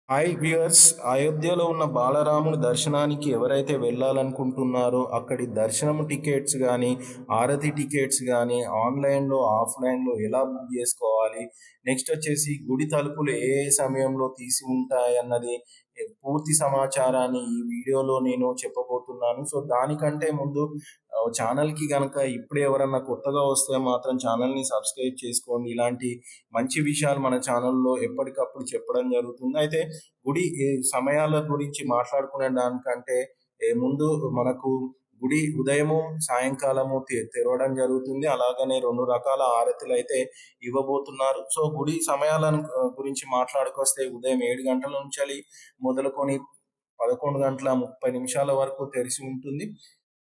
Hi viewers, అయోధ్యలో ఉన్న బాలరాముని దర్శనానికి ఎవరైతే వెళ్ళాలనుకుంటున్నారో అక్కడి దర్శనం టికెట్స్ కానీ, ఆరతి టికెట్స్ కానీ ఆన్లైన్లో ఆఫ్లైన్లో ఎలా బుక్ చేసుకోవాలి, నెక్స్ట్ వచ్చేసి గుడి తలుపులు ఏ ఏ సమయంలో తీసి ఉంటాయన్నది పూర్తి సమాచారాన్ని ఈ వీడియోలో నేను చెప్పబోతున్నాను. సో దానికంటే ముందు ఛానల్కి కనుక ఇప్పుడే ఎవరన్నా కొత్తగా వస్తే మాత్రం ఛానల్ని సబ్స్క్రైబ్ చేసుకోండి. ఇలాంటి మంచి విషయాలు మన ఛానల్లో ఎప్పటికప్పుడు చెప్పడం జరుగుతుంది. అయితే గుడి సమయాల గురించి మాట్లాడుకునే దానికంటే ముందు మనకు గుడి ఉదయము, సాయంకాలము తెరవడం జరుగుతుంది. అలాగనే 2 రకాల హారతులైతే ఇవ్వబోతున్నారు. సో, గుడి సమయాలను గురించి మాట్లాడుకొస్తే ఉదయం 7 గంటల నుంచెల్లి మొదలుకొని 11:30 వరకు తెరిసి ఉంటుంది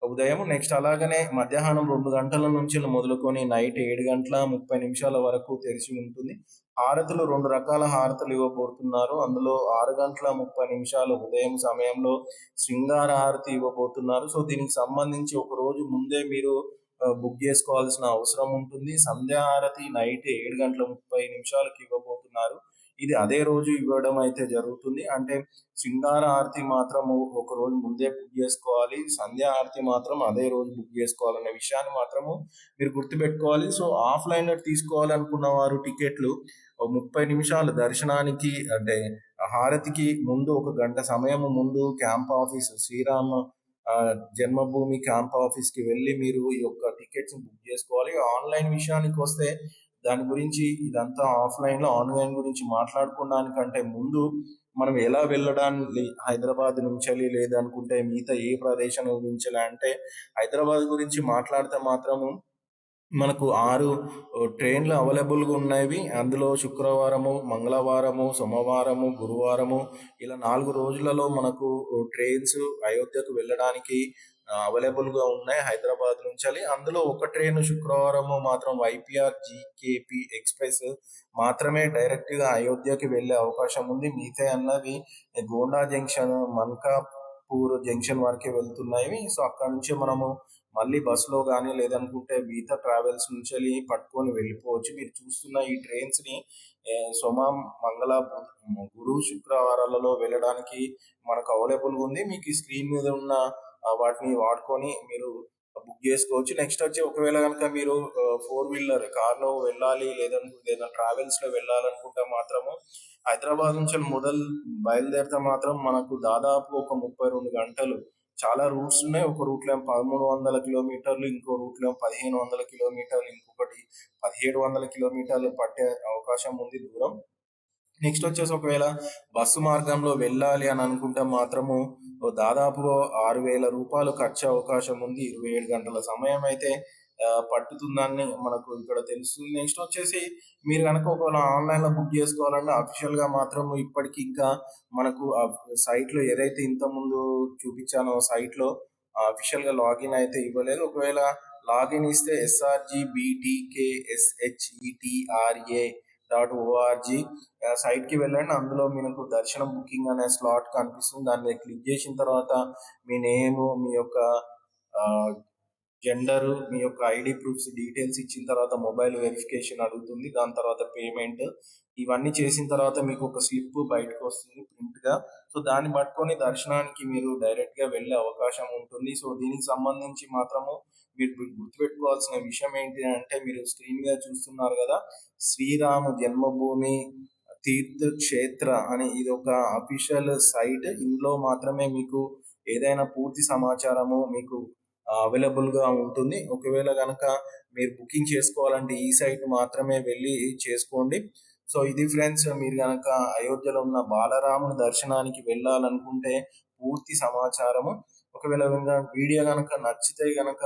ఉదయం. నెక్స్ట్ అలాగనే మధ్యాహ్నం 2 గంటల నుంచి మొదలుకొని నైట్ 7:30 వరకు తెరిచి ఉంటుంది. హారతులు 2 రకాల హారతులు ఇవ్వబోతున్నారు. అందులో 6:30 ఉదయం సమయంలో శృంగార హారతి ఇవ్వబోతున్నారు. సో, దీనికి సంబంధించి ఒక రోజు ముందే మీరు బుక్ చేసుకోవాల్సిన అవసరం ఉంటుంది. సంధ్యా హారతి నైట్ 7:30కి ఇవ్వబోతున్నారు. ఇది అదే రోజు ఇవ్వడం అయితే జరుగుతుంది. అంటే శృంగార హారతి మాత్రము ఒక రోజు ముందే బుక్ చేసుకోవాలి. సంధ్యా హారతి మాత్రం అదే రోజు బుక్ చేసుకోవాలనే విషయాన్ని మాత్రము మీరు గుర్తుపెట్టుకోవాలి. సో, ఆఫ్‌లైన్‌లో తీసుకోవాలనుకున్న వారు టికెట్లు 30 నిమిషాలు దర్శనానికి అంటే హారతికి ముందు ఒక గంట సమయం ముందు క్యాంప్ ఆఫీస్ శ్రీరామ జన్మభూమి క్యాంప్ ఆఫీస్‌కి వెళ్ళి మీరు ఈ యొక్క టికెట్స్‌ని బుక్ చేసుకోవాలి. ఆన్‌లైన్ విషయానికొస్తే దాని గురించి ఇదంతా ఆఫ్‌లైన్‌లో, ఆన్‌లైన్ గురించి మాట్లాడుకోవడానికంటే ముందు మనం ఎలా వెళ్ళడానికి హైదరాబాద్ నుంచెల్లి లేదనుకుంటే మిగతా ఏ ప్రదేశం గురించెలా అంటే హైదరాబాద్ గురించి మాట్లాడితే మాత్రము మనకు 6 ట్రైన్‌లు అవైలబుల్‌గా ఉన్నవి. అందులో శుక్రవారము, మంగళవారము, సోమవారము, గురువారము ఇలా 4 రోజులలో మనకు ట్రైన్స్ అయోధ్యకు వెళ్ళడానికి అవైలబుల్‌గా ఉన్నాయి హైదరాబాద్ నుంచెల్లి. అందులో ఒక ట్రైన్ శుక్రవారము మాత్రం వైపీఆర్ జీకేపీ ఎక్స్‌ప్రెస్ మాత్రమే డైరెక్ట్‌గా అయోధ్యకి వెళ్ళే అవకాశం ఉంది. మిగతాయి అన్నవి గోండా జంక్షన్, మల్కాపూర్ జంక్షన్ వరకే వెళ్తున్నాయి. సో, అక్కడి నుంచి మనము మళ్ళీ బస్సులో గానీ, లేదనుకుంటే మిగతా ట్రావెల్స్ నుంచెల్లి పట్టుకొని వెళ్ళిపోవచ్చు. మీరు చూస్తున్న ఈ ట్రైన్స్‌ని సోమ, మంగళ, గురు, శుక్రవారాలలో వెళ్ళడానికి మనకు అవైలబుల్‌గా ఉంది. మీకు ఈ స్క్రీన్ మీద ఉన్న వాటిని వాడుకొని మీరు బుక్ జేసుకోవచ్చు. నెక్స్ట్ వచ్చి ఒకవేళ గనక మీరు ఫోర్ వీలర్ కార్‌లో వెళ్ళాలి, లేదా ట్రావెల్స్‌లో వెళ్ళాలనుకుంటే మాత్రము హైదరాబాద్ నుంచి బయలుదేరితే మాత్రం మనకు దాదాపు ఒక 32 గంటలు చాలా రూట్స్ ఉన్నాయి. ఒక రూట్‌లో ఏమో 1300 కిలోమీటర్లు, ఇంకో రూట్‌లో ఏమో 1500 కిలోమీటర్లు, ఇంకొకటి 1700 కిలోమీటర్లు పట్టే అవకాశం ఉంది దూరం. నెక్స్ట్ వచ్చేసి ఒకవేళ బస్సు మార్గంలో వెళ్ళాలి అని అనుకుంటే మాత్రము దాదాపు రూ. 6,000 ఖర్చు అవకాశం ఉంది. 27 గంటల సమయం అయితే పట్టుతుందని మనకు ఇక్కడ తెలుస్తుంది. నెక్స్ట్ వచ్చేసి మీరు గనక ఒకవేళ ఆన్‌లైన్‌లో బుక్ జేసుకోవాలంటే అఫీషియల్‌గా మాత్రం ఇప్పటికి ఇంకా మనకు సైట్‌లో ఏదైతే ఇంతకుముందు చూపించానో సైట్‌లో అఫీషియల్‌గా లాగిన్ అయితే ఇవ్వలేదు. ఒకవేళ లాగిన్ ఇస్తే srgbtkshethra సైట్‌కి వెళ్ళండి. అందులో మీకు దర్శనం బుకింగ్ అనే స్లాట్ కనిపిస్తుంది. దాని మీద క్లిక్ చేసిన తర్వాత మీ నేము, మీ యొక్క ఆహ్, జెండరు, మీ యొక్క ఐడీ ప్రూఫ్స్ డీటెయిల్స్ ఇచ్చిన తర్వాత మొబైల్ వెరిఫికేషన్ అడుగుతుంది. దాని తర్వాత పేమెంట్ ఇవన్నీ చేసిన తర్వాత మీకు ఒక స్లిప్ బయటకొస్తుంది ప్రింట్‌గా. సో, దాన్ని పట్టుకొని దర్శనానికి మీరు డైరెక్ట్‌గా వెళ్ళే అవకాశం ఉంటుంది. సో, దీనికి సంబంధించి మాత్రము మీరు గుర్తుపెట్టుకోవాల్సిన విషయం ఏంటి అంటే మీరు స్క్రీన్ మీద చూస్తున్నారు గదా! శ్రీరామ జన్మభూమి తీర్థ్ క్షేత్ర అని ఇదొక అఫీషియల్ సైట్. ఇందులో మాత్రమే మీకు ఏదైనా పూర్తి సమాచారము మీకు అవైలబుల్‌గా ఉంటుంది. ఒకవేళ గనక మీరు బుకింగ్ చేసుకోవాలంటే ఈ సైట్ మాత్రమే వెళ్ళి చేసుకోండి. సో, ఇది ఫ్రెండ్స్, మీరు గనక అయోధ్యలో ఉన్న బాలరాముని దర్శనానికి వెళ్ళాలనుకుంటే పూర్తి సమాచారము. ఒకవేళ వీడియో గనక నచ్చితే గనక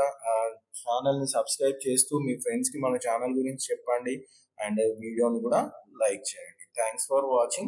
ఛానల్‌ని సబ్స్క్రైబ్ చేస్తూ మీ ఫ్రెండ్స్‌కి మన ఛానల్ గురించి చెప్పండి. అండ్ వీడియోని కూడా లైక్ చేయండి. Thanks for watching.